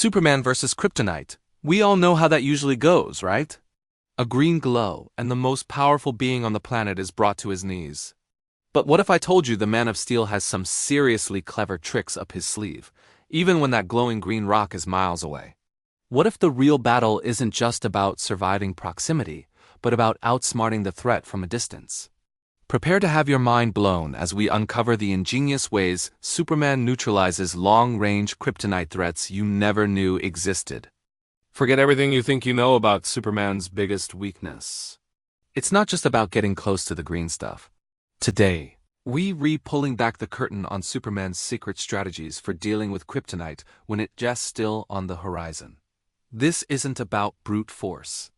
Superman versus Kryptonite. We all know how that usually goes, right? A green glow, and the most powerful being on the planet is brought to his knees. But what if I told you the Man of Steel has some seriously clever tricks up his sleeve, even when that glowing green rock is miles away? What if the real battle isn't just about surviving proximity, but about outsmarting the threat from a distance? Prepare to have your mind blown as we uncover the ingenious ways Superman neutralizes long-range kryptonite threats you never knew existed. Forget everything you think you know about Superman's biggest weakness. It's not just about getting close to the green stuff. Today, we pulling back the curtain on Superman's secret strategies for dealing with kryptonite when it's just still on the horizon. This isn't about brute force.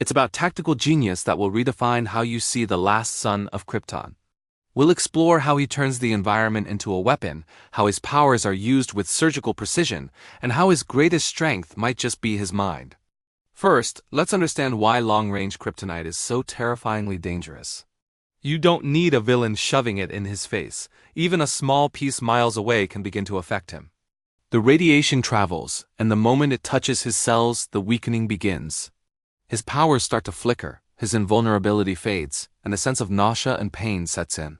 It's about tactical genius that will redefine how you see the last son of Krypton. We'll explore how he turns the environment into a weapon, how his powers are used with surgical precision, and how his greatest strength might just be his mind. First, let's understand why long-range kryptonite is so terrifyingly dangerous. You don't need a villain shoving it in his face. Even a small piece miles away can begin to affect him. The radiation travels, and the moment it touches his cells, the weakening begins. His powers start to flicker, his invulnerability fades, and a sense of nausea and pain sets in.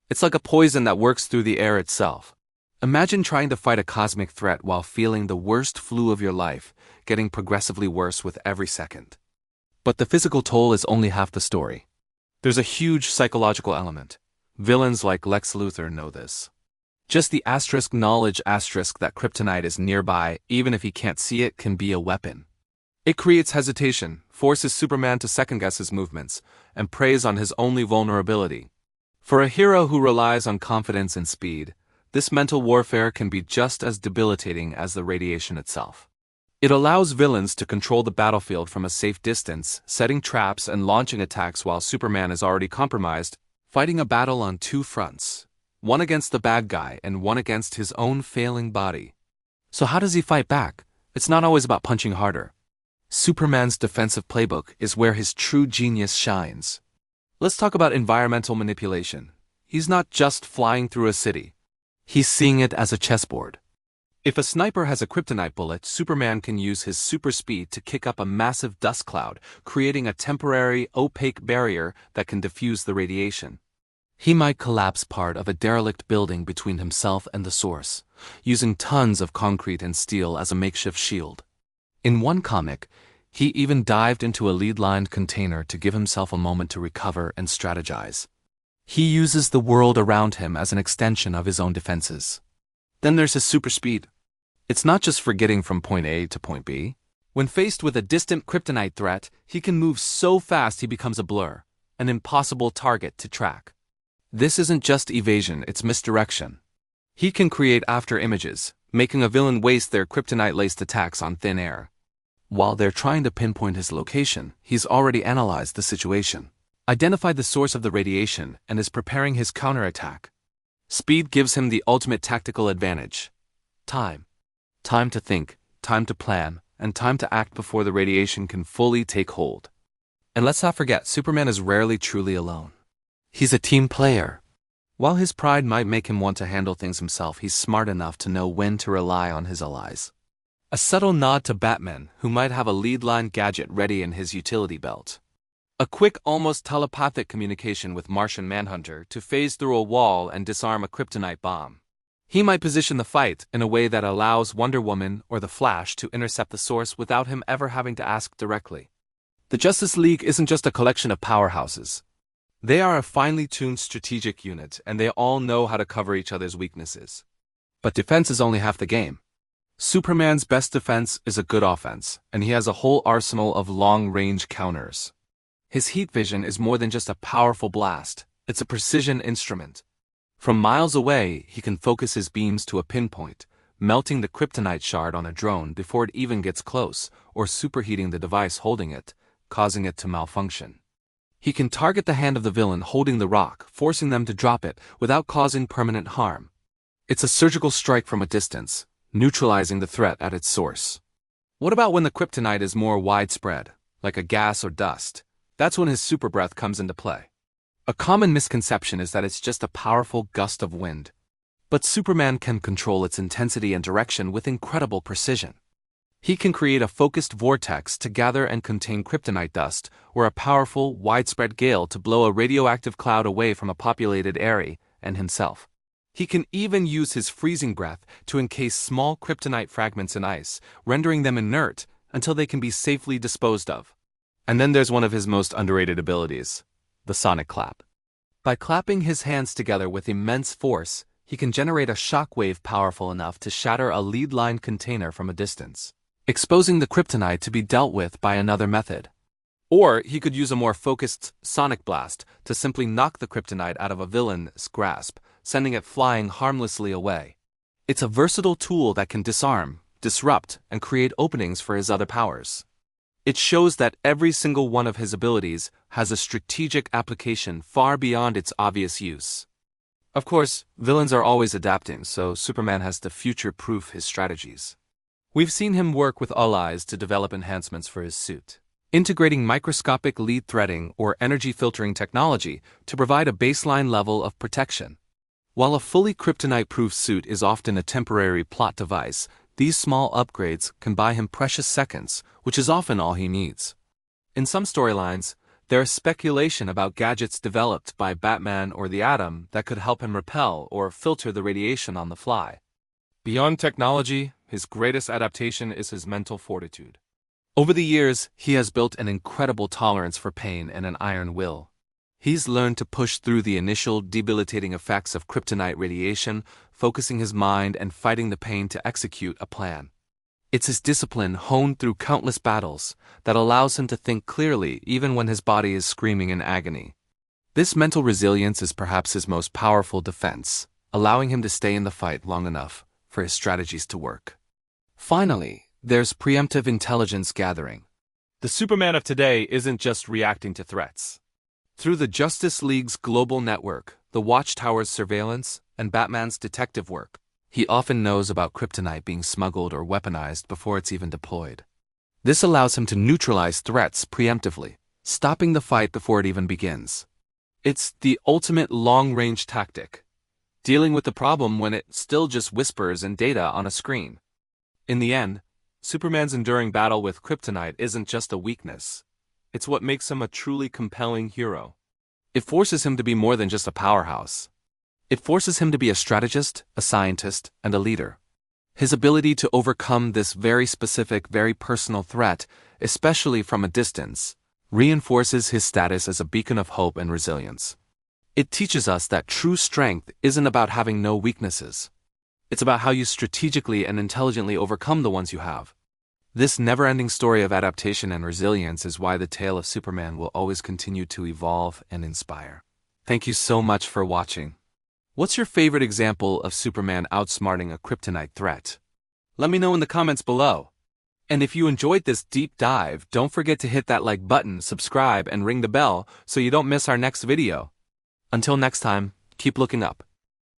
It's like a poison that works through the air itself. Imagine trying to fight a cosmic threat while feeling the worst flu of your life, getting progressively worse with every second. But the physical toll is only half the story. There's a huge psychological element. Villains like Lex Luthor know this. Just the knowledge that kryptonite is nearby, even if he can't see it, can be a weapon. It creates hesitation, forces Superman to second-guess his movements, and preys on his only vulnerability. For a hero who relies on confidence and speed, this mental warfare can be just as debilitating as the radiation itself. It allows villains to control the battlefield from a safe distance, setting traps and launching attacks while Superman is already compromised, fighting a battle on two fronts, one against the bad guy and one against his own failing body. So how does he fight back? It's not always about punching harder. Superman's defensive playbook is where his true genius shines. Let's talk about environmental manipulation. He's not just flying through a city. He's seeing it as a chessboard. If a sniper has a kryptonite bullet, Superman can use his super speed to kick up a massive dust cloud, creating a temporary, opaque barrier that can diffuse the radiation. He might collapse part of a derelict building between himself and the source, using tons of concrete and steel as a makeshift shield. In one comic, he even dived into a lead-lined container to give himself a moment to recover and strategize. He uses the world around him as an extension of his own defenses. Then there's his super speed. It's not just for getting from point A to point B. When faced with a distant kryptonite threat, he can move so fast he becomes a blur, an impossible target to track. This isn't just evasion, it's misdirection. He can create after images, making a villain waste their kryptonite-laced attacks on thin air. While they're trying to pinpoint his location, he's already analyzed the situation, identified the source of the radiation, and is preparing his counterattack. Speed gives him the ultimate tactical advantage. Time. Time to think, time to plan, and time to act before the radiation can fully take hold. And let's not forget, Superman is rarely truly alone. He's a team player. While his pride might make him want to handle things himself, he's smart enough to know when to rely on his allies. A subtle nod to Batman, who might have a lead-line gadget ready in his utility belt. A quick, almost telepathic communication with Martian Manhunter to phase through a wall and disarm a kryptonite bomb. He might position the fight in a way that allows Wonder Woman or the Flash to intercept the source without him ever having to ask directly. The Justice League isn't just a collection of powerhouses. They are a finely tuned strategic unit, and they all know how to cover each other's weaknesses. But defense is only half the game. Superman's best defense is a good offense, and he has a whole arsenal of long-range counters. His heat vision is more than just a powerful blast, it's a precision instrument. From miles away, he can focus his beams to a pinpoint, melting the kryptonite shard on a drone before it even gets close, or superheating the device holding it, causing it to malfunction. He can target the hand of the villain holding the rock, forcing them to drop it without causing permanent harm. It's a surgical strike from a distance, neutralizing the threat at its source. What about when the kryptonite is more widespread, like a gas or dust? That's when his super breath comes into play. A common misconception is that it's just a powerful gust of wind. But Superman can control its intensity and direction with incredible precision. He can create a focused vortex to gather and contain kryptonite dust, or a powerful, widespread gale to blow a radioactive cloud away from a populated area and himself. He can even use his freezing breath to encase small kryptonite fragments in ice, rendering them inert until they can be safely disposed of. And then there's one of his most underrated abilities, the sonic clap. By clapping his hands together with immense force, he can generate a shockwave powerful enough to shatter a lead-lined container from a distance, exposing the kryptonite to be dealt with by another method. Or he could use a more focused sonic blast to simply knock the kryptonite out of a villain's grasp, sending it flying harmlessly away. It's a versatile tool that can disarm, disrupt, and create openings for his other powers. It shows that every single one of his abilities has a strategic application far beyond its obvious use. Of course, villains are always adapting, so Superman has to future-proof his strategies. We've seen him work with allies to develop enhancements for his suit, integrating microscopic lead threading or energy filtering technology to provide a baseline level of protection. While a fully kryptonite-proof suit is often a temporary plot device, these small upgrades can buy him precious seconds, which is often all he needs. In some storylines, there is speculation about gadgets developed by Batman or the Atom that could help him repel or filter the radiation on the fly. Beyond technology, his greatest adaptation is his mental fortitude. Over the years, he has built an incredible tolerance for pain and an iron will. He's learned to push through the initial debilitating effects of kryptonite radiation, focusing his mind and fighting the pain to execute a plan. It's his discipline honed through countless battles that allows him to think clearly even when his body is screaming in agony. This mental resilience is perhaps his most powerful defense, allowing him to stay in the fight long enough for his strategies to work. Finally, there's preemptive intelligence gathering. The Superman of today isn't just reacting to threats. Through the Justice League's global network, the Watchtower's surveillance, and Batman's detective work, he often knows about kryptonite being smuggled or weaponized before it's even deployed. This allows him to neutralize threats preemptively, stopping the fight before it even begins. It's the ultimate long-range tactic, dealing with the problem when it still just whispers in data on a screen. In the end, Superman's enduring battle with kryptonite isn't just a weakness. It's what makes him a truly compelling hero. It forces him to be more than just a powerhouse. It forces him to be a strategist, a scientist, and a leader. His ability to overcome this very specific, very personal threat, especially from a distance, reinforces his status as a beacon of hope and resilience. It teaches us that true strength isn't about having no weaknesses. It's about how you strategically and intelligently overcome the ones you have. This never-ending story of adaptation and resilience is why the tale of Superman will always continue to evolve and inspire. Thank you so much for watching. What's your favorite example of Superman outsmarting a kryptonite threat? Let me know in the comments below. And if you enjoyed this deep dive, don't forget to hit that like button, subscribe, and ring the bell so you don't miss our next video. Until next time, keep looking up.